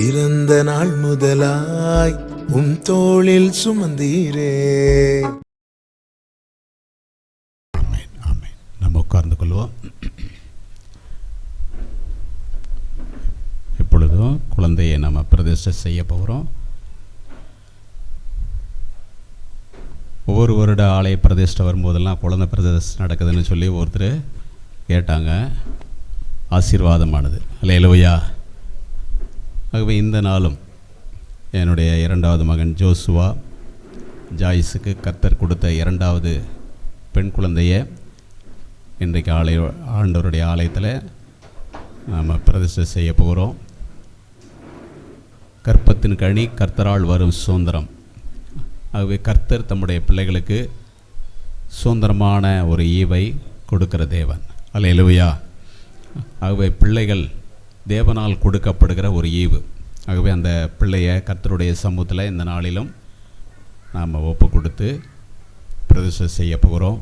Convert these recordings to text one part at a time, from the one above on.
பிறந்த நாள் முதலாய் தோளில் சுமந்தீரே. நம்ம உட்கார்ந்து கொள்வோம். இப்பொழுதும் குழந்தையை நம்ம பிரதிஷ்டை செய்ய போகிறோம். ஒவ்வொரு வருட ஆலய பிரதிஷ்டை வரும்போதெல்லாம் குழந்தை பிரதிஷ்டை நடக்குதுன்னு சொல்லி ஒருத்தர் கேட்டாங்க. ஆசீர்வாதமானது. அல்லேலூயா. ஆகவே இந்த நாளும் என்னுடைய இரண்டாவது மகன் ஜோசுவா ஜாய்ஸுக்கு கர்த்தர் கொடுத்த இரண்டாவது பெண் குழந்தையை இன்றைக்கு ஆண்டவருடைய ஆலயத்தில் நாம் பிரதிஷ்டை செய்ய போகிறோம். கற்பத்தின் கனி கர்த்தரால் வரும் சுதந்திரம். ஆகவே கர்த்தர் தம்முடைய பிள்ளைகளுக்கு சுதந்திரமான ஒரு ஈவை கொடுக்கிற தேவன். அல்லேலூயா. ஆகவே பிள்ளைகள் தேவனால் கொடுக்கப்படுகிற ஒரு ஈவு. ஆகவே அந்த பிள்ளையை கர்த்தருடைய சமூகத்தில் இந்த நாளிலும் நாம் ஒப்பு கொடுத்து பிரதிஷ்டை செய்ய போகிறோம்.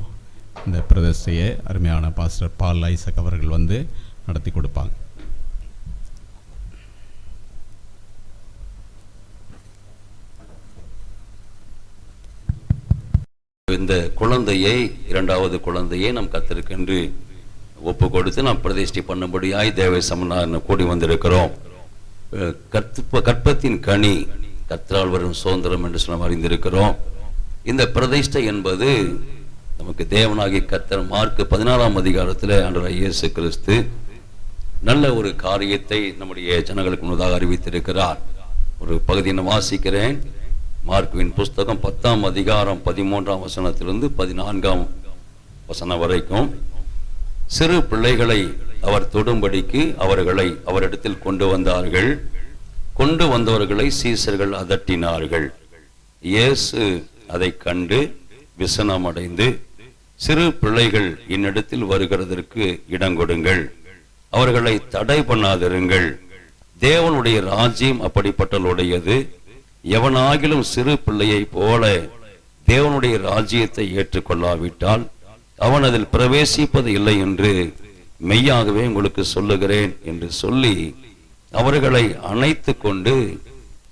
இந்த பிரதிஷ்டையை அருமையான பாஸ்டர் பால் ஐசக் அவர்கள் வந்து நடத்தி கொடுப்பாங்க. இந்த குழந்தையை, இரண்டாவது குழந்தையை நம் கர்த்தருக்கென்று ஒப்பு கொடுத்து நாம் பிரதிஷ்டை பண்ணும்படியாய் தேவ சமூகம் கூடி வந்திருக்கிறோம். கற்பத்தின் கனி கர்த்தரால் வரும் சுதந்திரம் என்று நாம் அறிந்திருக்கிறோம். இந்த பிரதிஷ்டை என்பது நமக்கு தேவனாகிய கர்த்தர் மார்க் 16ஆம் அதிகாரத்தில் ஆண்டவர் இயேசு கிறிஸ்து நல்ல ஒரு காரியத்தை நம்முடைய ஜனங்களுக்கு முன்னதாக அறிவித்திருக்கிறார். ஒரு பகுதியை நான் வாசிக்கிறேன். மார்க்குவின் புஸ்தகம் 10ஆம் அதிகாரம் 13ஆம் வசனத்திலிருந்து 14ஆம் வசனம் வரைக்கும். சிறு பிள்ளைகளை அவர் தொடும்படிக்கு அவர்களை அவரிடத்தில் கொண்டு வந்தார்கள். கொண்டு வந்தவர்களை சீசர்கள் அதட்டினார்கள். இயேசு அதை கண்டு விசனமடைந்து, சிறு பிள்ளைகள் என்னிடத்தில் வருகிறதற்கு இடங்கொடுங்கள், அவர்களை தடை பண்ணாதிருங்கள், தேவனுடைய ராஜ்யம் அப்படிப்பட்டவர்களுடையது. எவனாகிலும் சிறு பிள்ளையை போல தேவனுடைய ராஜ்யத்தை ஏற்றுக்கொள்ளாவிட்டால் அவன் அதில் பிரவேசிப்பது இல்லை என்று மெய்யாகவே உங்களுக்கு சொல்லுகிறேன் என்று சொல்லி அவர்களை அணைத்து கொண்டு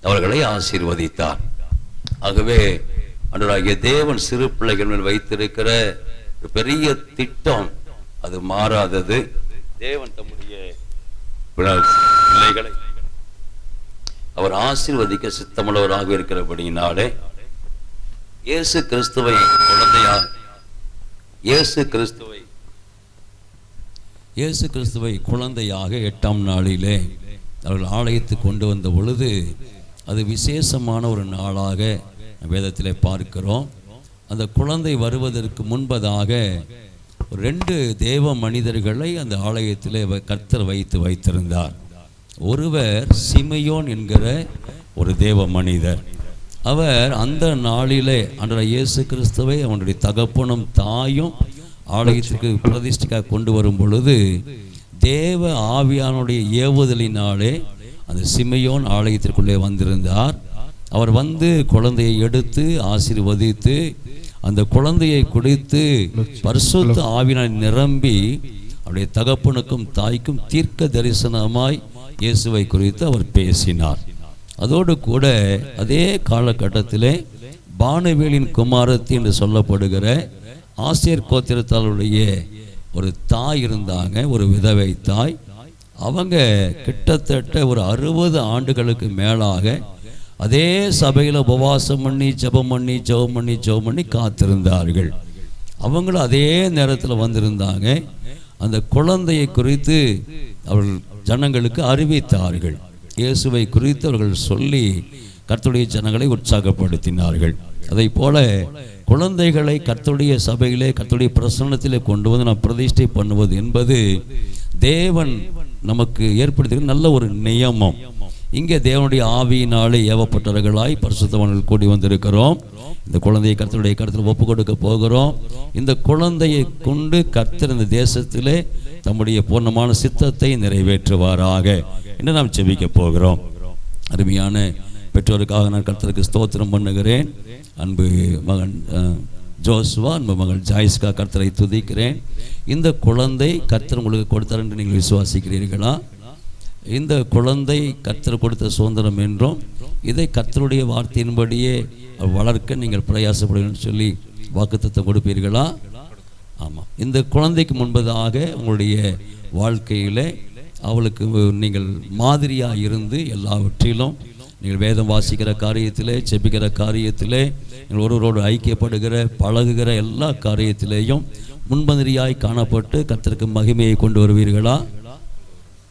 அவர்களை ஆசீர்வதித்தார். ஆகவே ஆண்டவராகிய தேவன் சிறு பிள்ளைகள் மேல் வைத்திருக்கிற பெரிய திட்டம் அது மாறாதது. தேவன் தம்முடைய பிள்ளைகளை அவர் ஆசீர்வதிக்க சித்தமுள்ளவராக இருக்கிறபடியினாலே இயேசு கிறிஸ்துவை குழந்தையாக 8ஆம் நாளிலே அவர்கள் ஆலயத்துக்கு கொண்டு வந்த பொழுது அது விசேஷமான ஒரு நாளாக வேதத்திலே பார்க்கிறோம். அந்த குழந்தை வருவதற்கு முன்பதாக 2 தேவ மனிதர்களை அந்த ஆலயத்திலே கர்த்தர் வைத்திருந்தார். ஒருவர் சிமையோன் என்கிற ஒரு தேவ மனிதர். அவர் அந்த நாளிலே ஆண்டவர் இயேசு கிறிஸ்துவை அவனுடைய தகப்பனும் தாயும் ஆலயத்திற்கு பிரதிஷ்டைக்காக கொண்டு வரும் பொழுது தேவ ஆவியானுடைய ஏவுதலினாலே அந்த சிமையோன் ஆலயத்திற்குள்ளே வந்திருந்தார். அவர் வந்து குழந்தையை எடுத்து ஆசீர்வதித்து அந்த குழந்தையை குடித்து பரிசுத்த ஆவியால் நிரம்பி அவருடைய தகப்பனுக்கும் தாய்க்கும் தீர்க்க தரிசனமாய் இயேசுவை குறித்து அவர் பேசினார். அதோடு கூட அதே காலகட்டத்திலே பானுவேலின் குமாரத்தி என்று சொல்லப்படுகிற ஆசேர் கோத்திரத்தாருடைய ஒரு தாய் இருந்தாங்க, ஒரு விதவை தாய். அவங்க கிட்டத்தட்ட ஒரு 60 ஆண்டுகளுக்கு மேலாக அதே சபையில் உபவாசம் பண்ணி ஜெபம் பண்ணி காத்திருந்தார்கள். அவங்களும் அதே நேரத்தில் வந்திருந்தாங்க. அந்த குழந்தையை குறித்து அவர்கள் ஜனங்களுக்கு அறிவித்தார்கள். இயேசுவை குறித்து அவர்கள் சொல்லி கர்த்தருடைய ஜனங்களை உற்சாகப்படுத்தினார்கள். அதை போல குழந்தைகளை கர்த்தருடைய சபையிலே கர்த்தருடைய பிரசன்னத்திலே கொண்டு வந்து நாம் பிரதிஷ்டை பண்ணுவது என்பது தேவன் நமக்கு ஏற்படுத்துகிற நல்ல ஒரு நியமம். இங்கே தேவனுடைய ஆவியினாலே ஏவப்பட்டவர்களாய் பரிசுத்தவான்கள் கூடி வந்திருக்கிறோம். இந்த குழந்தையை கர்த்தருடைய கருத்தில் ஒப்பு கொடுக்க போகிறோம். இந்த குழந்தையை கொண்டு கர்த்தர் இந்த தேசத்திலே தம்முடைய பூர்ணமான சித்தத்தை நிறைவேற்றுவாராக என்று நாம் ஜெபிக்க போகிறோம். அருமையான பெற்றோருக்காக நான் கர்த்தருக்கு ஸ்தோத்திரம் பண்ணுகிறேன். அன்பு மகன் ஜோசுவா, அன்பு மகள் ஜாய்ஸ்கா, கர்த்தரை துதிக்கிறேன். இந்த குழந்தை கர்த்தர் உங்களுக்கு கொடுத்தார் என்று நீங்கள் விசுவாசிக்கிறீர்களா? இந்த குழந்தை கர்த்தர் கொடுத்த சுதந்திரம் என்றும் இதை கர்த்தருடைய வார்த்தையின்படியே வளர்க்க நீங்கள் பிரயாசப்படுவீங்கன்னு சொல்லி வாக்குத்தத்தம் கொடுப்பீர்களா? ஆமாம். இந்த குழந்தைக்கு முன்பதாக உங்களுடைய வாழ்க்கையில் அவளுக்கு நீங்கள் மாதிரியாக இருந்து எல்லாவற்றிலும் நீங்கள் வேதம் வாசிக்கிற காரியத்திலே, செபிக்கிற காரியத்திலே, நீங்கள் ஒருவரோடு ஐக்கியப்படுகிற பழகுகிற எல்லா காரியத்திலேயும் முன்மாதிரியாய் காணப்பட்டு கர்த்தருக்கு மகிமையை கொண்டு வருவீர்களா?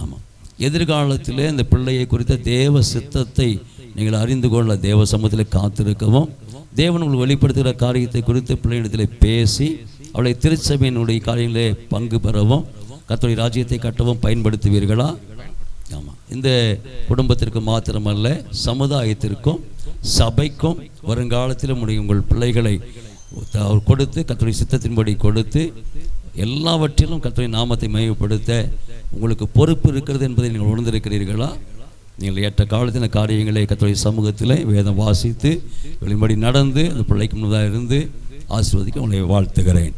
ஆமாம். எதிர்காலத்திலே இந்த பிள்ளையை குறித்த தேவ சித்தத்தை நீங்கள் அறிந்து கொள்ள தேவ சமூகத்தில் காத்திருக்கவும், தேவன் உங்களுக்கு வெளிப்படுத்துகிற காரியத்தை குறித்து பிள்ளையிடத்தில் பேசி அவளை திருச்சபையினுடைய காரியங்களே பங்கு பெறவும் கர்த்தருடைய ராஜ்யத்தை கட்டவும் பயன்படுத்துவீர்களா? ஆமாம். இந்த குடும்பத்திற்கு மாத்திரமல்ல, சமுதாயத்திற்கும் சபைக்கும் வருங்காலத்தில் உங்கள் பிள்ளைகளை கொடுத்து கர்த்தருடைய சித்தத்தின்படி கொடுத்து எல்லாவற்றிலும் கர்த்தருடைய நாமத்தை மையப்படுத்த உங்களுக்கு பொறுப்பு இருக்கிறது என்பதை நீங்கள் உணர்ந்திருக்கிறீர்களா? நீங்கள் ஏற்ற காலத்தின காரியங்களை கர்த்தருடைய சமூகத்தில் வேதம் வாசித்து வெளிப்படி நடந்து அந்த பிள்ளைக்கு முன்னதாக இருந்து ஆசீர்வதிக்க உங்களை வாழ்த்துகிறேன்.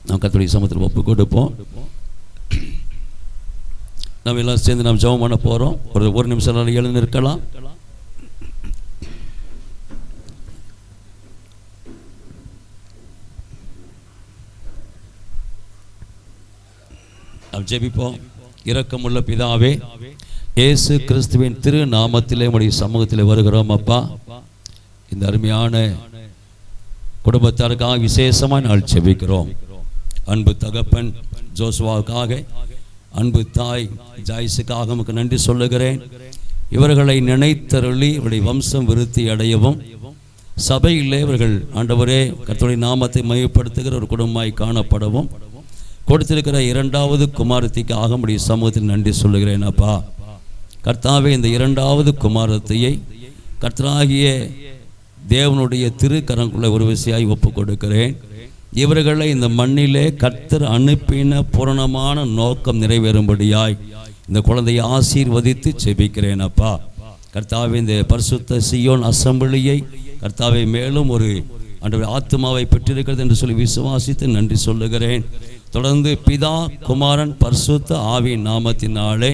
நாம் கர்த்தருடைய சமூகத்தில் ஒப்பு கொடுப்போம். நாம் எல்லாம் சேர்ந்து நாம் ஜெபம் பண்ண போகிறோம். ஒரு நிமிஷம் எழுந்து நிற்கலாம். நாம் ஜெபிப்போம். இரக்கமுள்ள பிதாவே, இயேசு கிறிஸ்துவின் திரு நாமத்திலே உம்முடைய சமூகத்தில் வருகிறோம். அப்பா, இந்த அருமையான குடும்பத்தாருக்காக விசேஷமாக நாள் ஜெபிக்கிறோம். அன்பு தகப்பன் ஜோசுவாவுக்காக, அன்பு தாய் ஜாய்ஸுக்காக உமக்கு நன்றி சொல்லுகிறேன். இவர்களை நினைத்தருளி இவருடைய வம்சம் விருத்தி அடையவும், சபையிலே இவர்கள் ஆண்டவரே கர்த்தருடைய நாமத்தை மையப்படுத்துகிற ஒரு குடும்பமாய் காணப்படவும் கொடுத்திருக்கிற இரண்டாவது குமாரத்திக்கு ஆகமுடைய சமூகத்தில் நன்றி சொல்லுகிறேன். அப்பா கர்த்தாவே, இந்த இரண்டாவது குமாரத்தையை கர்த்தராகிய தேவனுடைய திருக்கரங்குள்ள ஒரு விசையாய் ஒப்பு கொடுக்கிறேன். இவர்களை இந்த மண்ணிலே கர்த்தர் அனுப்பின பூரணமான நோக்கம் நிறைவேறும்படியாய் இந்த குழந்தையை ஆசீர்வதித்து ஜெபிக்கிறேன். அப்பா கர்த்தாவே, இந்த பரிசுத்த சீயோன் அசெம்பிளியை கர்த்தாவே மேலும் ஒரு ஆத்மாவை பெற்றிருக்கிறது என்று சொல்லி விசுவாசித்து நன்றி சொல்லுகிறேன். தொடர்ந்து பிதா குமாரன் பரிசுத்த ஆவியின் நாமத்தினாலே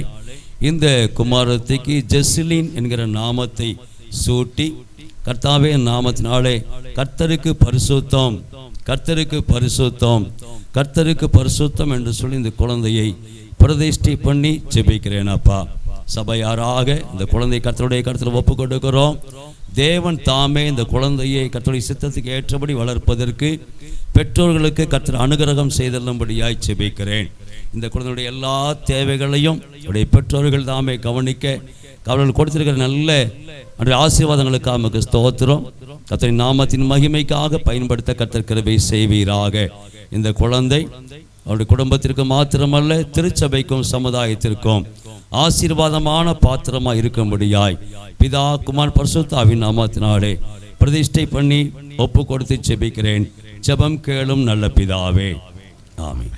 இந்த குமாரத்திக்கு ஜெஸ்லின் என்கிற நாமத்தை சூட்டி கர்த்தாவே நாமத்தினாலே கர்த்தருக்கு பரிசுத்தம், கர்த்தருக்கு பரிசுத்தம், கர்த்தருக்கு பரிசுத்தம் என்று சொல்லி இந்த குழந்தையை பிரதிஷ்டை பண்ணி ஜெபிக்கிறேன். அப்பா சபையாராக இந்த குழந்தை கர்த்தருடைய கருத்தில் ஒப்பு கொடுக்கிறோம். தேவன் தாமே இந்த குழந்தையை கர்த்தருடைய சித்தத்துக்கு ஏற்றபடி வளர்ப்பதற்கு பெற்றோர்களுக்கு கர்த்தர் அனுகிரகம் செய்தல்லும்படியாய் ஜெபிக்கிறேன். இந்த குழந்தையுடைய எல்லா தேவைகளையும் அவருடைய பெற்றோர்கள் தாமே கவனிக்க அவர்கள் கொடுத்திருக்கிற நல்ல ஆசீர்வாதங்களுக்காக நமக்கு ஸ்தோத்திரம். கர்த்தரின் நாமத்தின் மகிமைக்காக பயன்படுத்த கர்த்தர் கிருபை செய்வீராக. இந்த குழந்தை அவருடைய குடும்பத்திற்கு மாத்திரமல்ல, திருச்சபைக்கும் சமுதாயத்திற்கும் ஆசீர்வாதமான பாத்திரமாக இருக்கும்படியாய் பிதா குமார் பரிசுத்த ஆவியின் நாமத்தினாலே பிரதிஷ்டை பண்ணி ஒப்பு கொடுத்து ஜெபிக்கிறேன். ஜெபம் கேளும் நல்ல பிதாவே, ஆமென்.